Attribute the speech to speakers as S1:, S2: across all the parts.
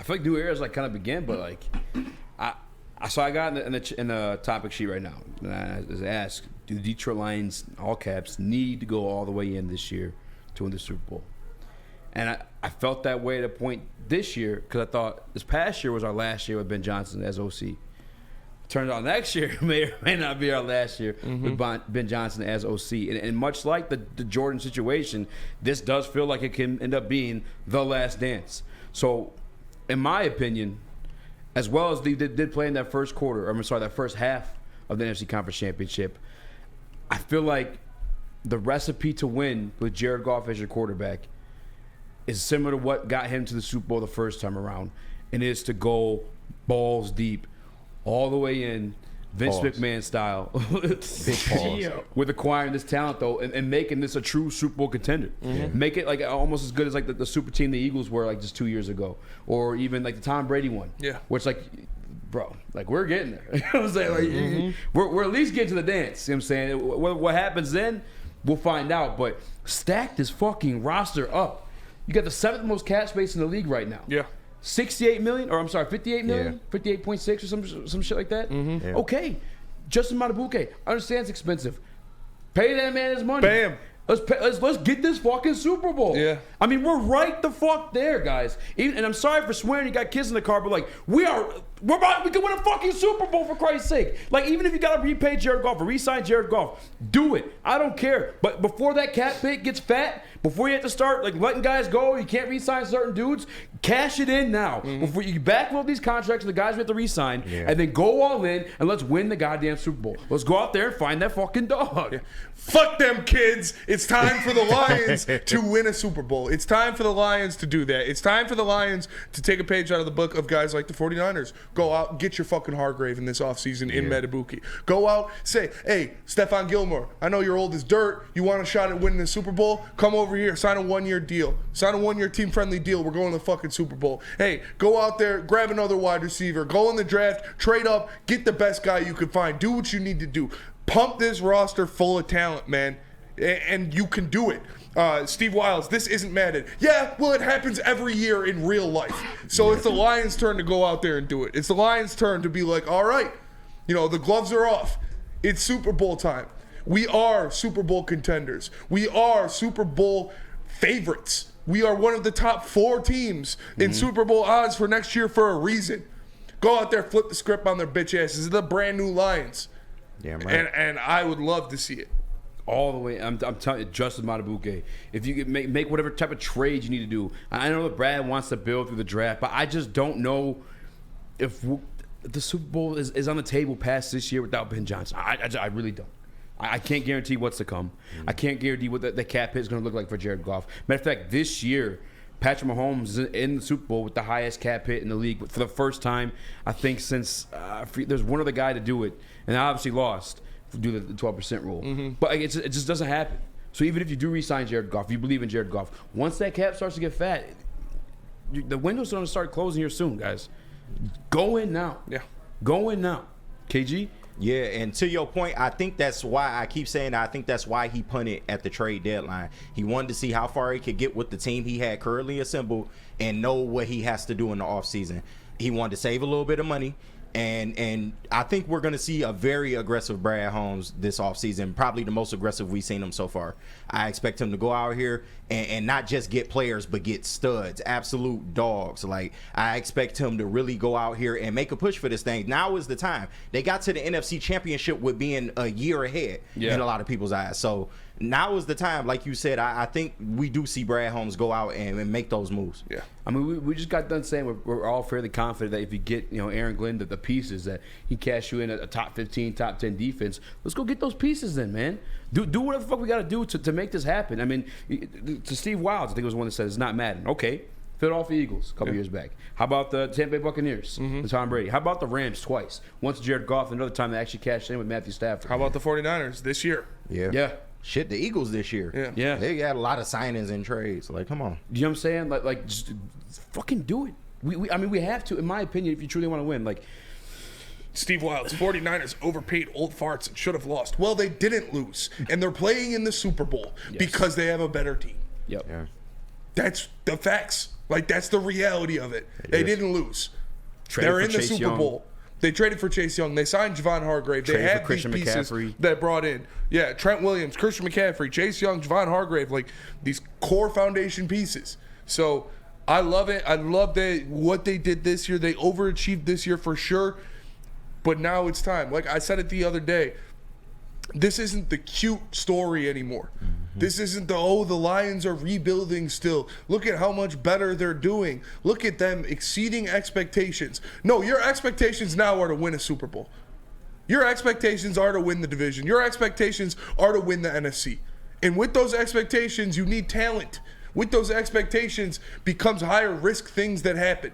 S1: feel like new eras like kind of began, but like I got in the topic sheet right now, and I was asked, do the Detroit Lions, all caps, need to go all the way in this year to win the Super Bowl? And I felt that way at a point this year because I thought this past year was our last year with Ben Johnson as OC. Turns out next year may or may not be our last year with Ben Johnson as OC. And much like the Jordan situation, this does feel like it can end up being the last dance. So, in my opinion, as well as they did play in that first quarter, that first half of the NFC Conference Championship, I feel like the recipe to win with Jared Goff as your quarterback is similar to what got him to the Super Bowl the first time around, and is to go balls deep, all the way in, Vince McMahon style, with acquiring this talent though, and making this a true Super Bowl contender. Make it like almost as good as like the super team the Eagles were like just 2 years ago, or even like the Tom Brady one. Yeah, which like, bro, like we're getting there. You know what I'm saying? Like we're at least getting to the dance. You know what I'm saying? What happens then, we'll find out. But stack this fucking roster up. You got the 7th most cap space in the league right now. Yeah. 68 million, or I'm sorry, 58 million, 58.6 or some shit like that. Okay, Justin Matabuke, I understand it's expensive. Pay that man his money. Bam. Let's get this fucking Super Bowl. Yeah. I mean, we're right the fuck there, guys. And I'm sorry for swearing you got kids in the car, but like we can win a fucking Super Bowl for Christ's sake. Like even if you gotta repay Jared Goff or re-sign Jared Goff, do it. I don't care. But before that cap hit gets fat, before you have to start like letting guys go, you can't re-sign certain dudes. Cash it in now before you backload these contracts with the guys we have to re-sign, and then go all in and let's win the goddamn Super Bowl. Let's go out there and find that fucking dog.
S2: Yeah. Fuck them kids. It's time for the Lions to win a Super Bowl. It's time for the Lions to do that. It's time for the Lions to take a page out of the book of guys like the 49ers. Go out, get your fucking Hargrave in this offseason in Matabuke. Go out, say, hey, Stephon Gilmore, I know you're old as dirt. You want a shot at winning the Super Bowl? Come over here, sign a 1-year deal. Sign a 1-year team-friendly deal. We're going to the fucking Super Bowl. Hey, go out there, grab another wide receiver. Go in the draft, trade up, get the best guy you can find. Do what you need to do. Pump this roster full of talent, man. And you can do it. Steve Wiles, this isn't Madden. Yeah, well, it happens every year in real life. So it's the Lions' turn to go out there and do it. It's the Lions' turn to be like, all right, the gloves are off. It's Super Bowl time. We are Super Bowl contenders. We are Super Bowl favorites. We are one of the top 4 teams in Super Bowl odds for next year for a reason. Go out there, flip the script on their bitch asses. The brand new Lions. Yeah, right. And I would love to see it.
S1: All the way, I'm telling you, Justin Matabuke. If you could make whatever type of trade you need to do. I know that Brad wants to build through the draft, but I just don't know if the Super Bowl is on the table past this year without Ben Johnson. I really don't. I can't guarantee what's to come. I can't guarantee what the cap hit is going to look like for Jared Goff. Matter of fact, this year, Patrick Mahomes is in the Super Bowl with the highest cap hit in the league for the first time, I think, since there's one other guy to do it, and I obviously lost due to the 12% rule. But it just doesn't happen. So even if you do re-sign Jared Goff, you believe in Jared Goff, once that cap starts to get fat, the window's going to start closing here soon, guys. Go in now. Yeah. Go in now. KG?
S3: Yeah, and to your point, I think that's why I keep saying I think that's why he punted at the trade deadline. He wanted to see how far he could get with the team he had currently assembled and know what he has to do in the offseason. He wanted to save a little bit of money. And I think we're going to see a very aggressive Brad Holmes this offseason, probably the most aggressive we've seen him so far. I expect him to go out here and not just get players, but get studs, absolute dogs. Like, I expect him to really go out here and make a push for this thing. Now is the time. They got to the NFC Championship with being a year ahead in a lot of people's eyes. So now is the time. Like you said, I think we do see Brad Holmes go out and make those moves.
S1: Yeah. I mean, we just got done saying we're all fairly confident that if you get, Aaron Glenn the pieces, that he cash you in a top 15, top 10 defense. Let's go get those pieces then, man. Do whatever the fuck we got to do to make this happen. I mean, to Steve Wilds, I think it was one that said it's not Madden. Okay. Philadelphia Eagles a couple years back. How about the Tampa Bay Buccaneers with Tom Brady? How about the Rams twice? Once Jared Goff, another time they actually cashed in with Matthew Stafford.
S2: How about the 49ers this year?
S3: Yeah. Shit, the Eagles this year. Yeah. They got a lot of signings and trades. Like, come on.
S1: You know what I'm saying? Like just fucking do it. We have to, in my opinion, if you truly want to win. Like,
S2: Steve Wilds, 49ers overpaid old farts and should have lost. Well, they didn't lose. And they're playing in the Super Bowl because they have a better team.
S1: Yep. Yeah.
S2: That's the facts. Like, that's the reality of it. They didn't lose. They're in the Super Bowl. They traded for Chase Young. They signed Javon Hargrave. They had these pieces that brought in. Yeah, Trent Williams, Christian McCaffrey, Chase Young, Javon Hargrave, like these core foundation pieces. So I love it. I love what they did this year. They overachieved this year for sure. But now it's time. Like I said it the other day, this isn't the cute story anymore. This isn't the Lions are rebuilding still. Look at how much better they're doing. Look at them exceeding expectations. No, your expectations now are to win a Super Bowl. Your expectations are to win the division. Your expectations are to win the NFC. And with those expectations, you need talent. With those expectations becomes higher risk things that happen.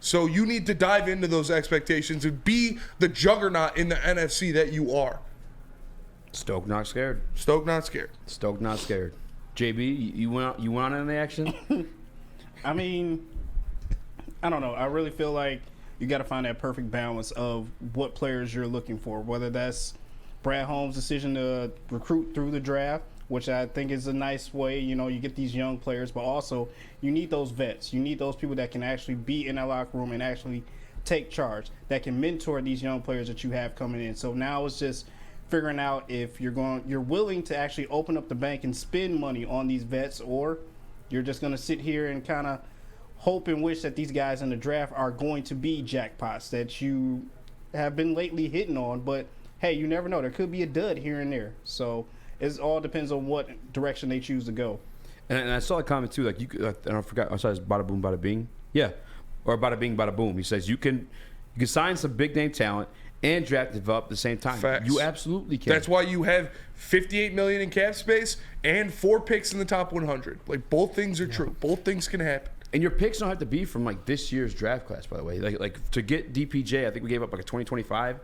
S2: So you need to dive into those expectations and be the juggernaut in the NFC that you are.
S1: Stoked, not scared.
S2: Stoked, not scared.
S1: Stoked, not scared. JB, you went on in the action?
S4: I mean, I don't know. I really feel like you got to find that perfect balance of what players you're looking for, whether that's Brad Holmes' decision to recruit through the draft, which I think is a nice way. You know, you get these young players, but also you need those vets. You need those people that can actually be in that locker room and actually take charge, that can mentor these young players that you have coming in. So now it's just figuring out if you're willing to actually open up the bank and spend money on these vets, or you're just going to sit here and kind of hope and wish that these guys in the draft are going to be jackpots that you have been lately hitting on. But hey, you never know. There could be a dud here and there. So it all depends on what direction they choose to go.
S1: And I saw a comment too, like and I forgot. I saw it's bada boom, bada bing. Yeah, or bada bing, bada boom. He says you can sign some big name talent and draft develop at the same time.
S2: Facts.
S1: You absolutely can.
S2: That's why you have $58 million in cap space and 4 picks in the top 100. Like, both things are true. Both things can happen.
S1: And your picks don't have to be from like this year's draft class, by the way. Like to get DPJ, I think we gave up like a 2025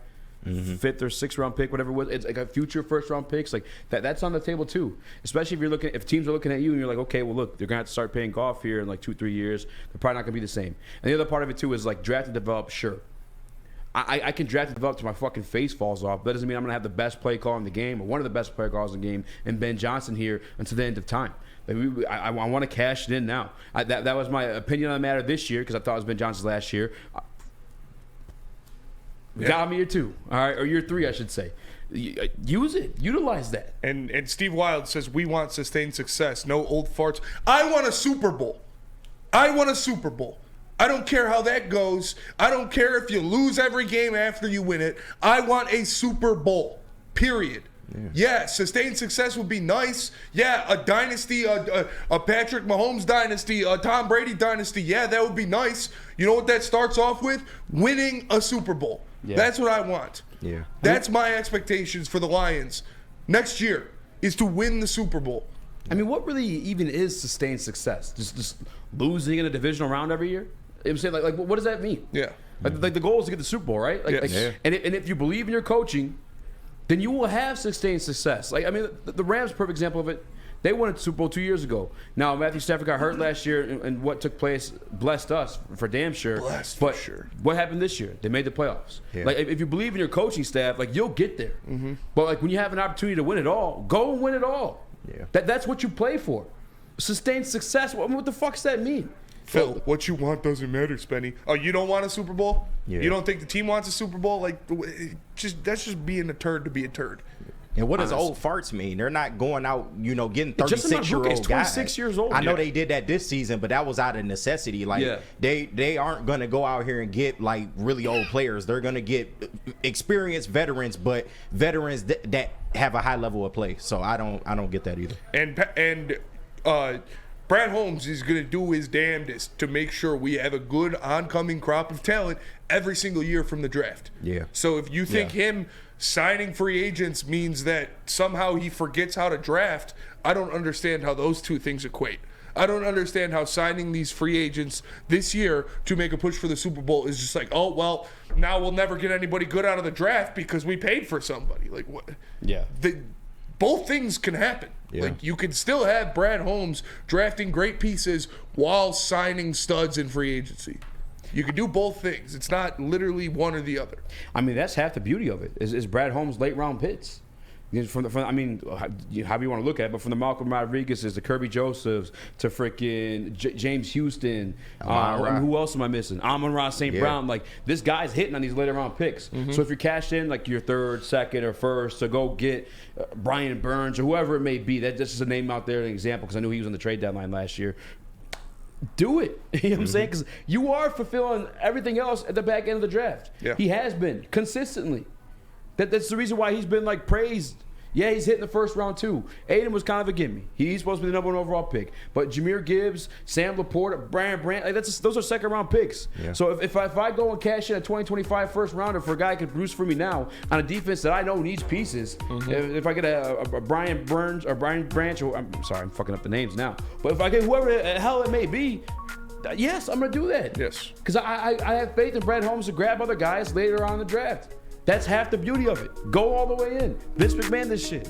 S1: fifth or sixth round pick, whatever it was. It's like a future first round picks. Like that's on the table too. Especially if teams are looking at you and you're like, okay, well look, they're gonna have to start paying golf here in like 2-3 years. They're probably not gonna be the same. And the other part of it too is like draft and develop, sure. I can draft and develop till my fucking face falls off. That doesn't mean I'm going to have the best play call in the game or one of the best play calls in the game and Ben Johnson here until the end of time. Like I want to cash it in now. That was my opinion on the matter this year because I thought it was Ben Johnson's last year. Got me year 2, all right, or year 3, I should say. Use it. Utilize that.
S2: And Steve Wild says, we want sustained success, no old farts. I want a Super Bowl. I want a Super Bowl. I don't care how that goes. I don't care if you lose every game after you win it. I want a Super Bowl, period. Yeah, sustained success would be nice. Yeah, a dynasty, a Patrick Mahomes dynasty, a Tom Brady dynasty. Yeah, that would be nice. You know what that starts off with? Winning a Super Bowl. Yeah. That's what I want.
S3: Yeah.
S2: That's my expectations for the Lions next year is to win the Super Bowl.
S1: I mean, what really even is sustained success? Just losing in a divisional round every year? I'm saying, like, what does that mean?
S2: Yeah.
S1: Like the goal is to get the Super Bowl, right? And if you believe in your coaching, then you will have sustained success. Like, I mean, the Rams, perfect example of it. They won a Super Bowl 2 years ago. Now, Matthew Stafford got hurt last year, and what took place blessed us for damn sure.
S2: For sure.
S1: What happened this year? They made the playoffs. Yeah. Like, if you believe in your coaching staff, like, you'll get there. But, like, when you have an opportunity to win it all, go and win it all.
S3: Yeah.
S1: That's what you play for. Sustained success. What the fuck does that mean?
S2: Phil, what you want doesn't matter, Spenny. Oh, you don't want a Super Bowl? Yeah. You don't think the team wants a Super Bowl? Like, that's just being a turd to be a turd.
S3: And what does old farts mean? They're not going out, getting 36-year-old guys.
S1: 26 years old.
S3: I know they did that this season, but that was out of necessity. Like, they aren't going to go out here and get, like, really old players. They're going to get experienced veterans, but veterans that have a high level of play. So I don't get that either.
S2: And Brad Holmes is going to do his damnedest to make sure we have a good oncoming crop of talent every single year from the draft.
S3: Yeah.
S2: So if you think him signing free agents means that somehow he forgets how to draft, I don't understand how those two things equate. I don't understand how signing these free agents this year to make a push for the Super Bowl is just like, oh, well, now we'll never get anybody good out of the draft because we paid for somebody. Like, what?
S1: Yeah.
S2: Both things can happen.
S3: Yeah.
S2: Like, you can still have Brad Holmes drafting great pieces while signing studs in free agency. You can do both things. It's not literally one or the other.
S1: I mean, that's half the beauty of it is Brad Holmes' late round picks. I mean, however you want to look at it, but from the Malcolm Rodriguez's, the Kirby Josephs, to freaking James Houston, who else am I missing? Amon-Ra St. Brown. Like, this guy's hitting on these later round picks. So if you're cashed in, like your third, second, or first, to go get Brian Burns or whoever it may be, that's just a name out there, an example, because I knew he was on the trade deadline last year. Do it. You know what I'm saying? Because you are fulfilling everything else at the back end of the draft.
S2: Yeah.
S1: He has been consistently. That's the reason why he's been like praised. Yeah, he's hitting the first round too. Aiden was kind of a gimme. He's supposed to be the number 1 overall pick. But Jahmyr Gibbs, Sam Laporte, Brian Brandt, like those are second round picks. Yeah. So if I go and cash in a 2025 first rounder for a guy who can produce for me now on a defense that I know needs pieces, if I get a Brian Burns or Brian Branch, or I'm sorry, I'm fucking up the names now. But if I get whoever the hell it may be, yes, I'm going to do that.
S2: Yes.
S1: Because I have faith in Brad Holmes to grab other guys later on in the draft. That's half the beauty of it. Go all the way in. Vince McMahon this shit.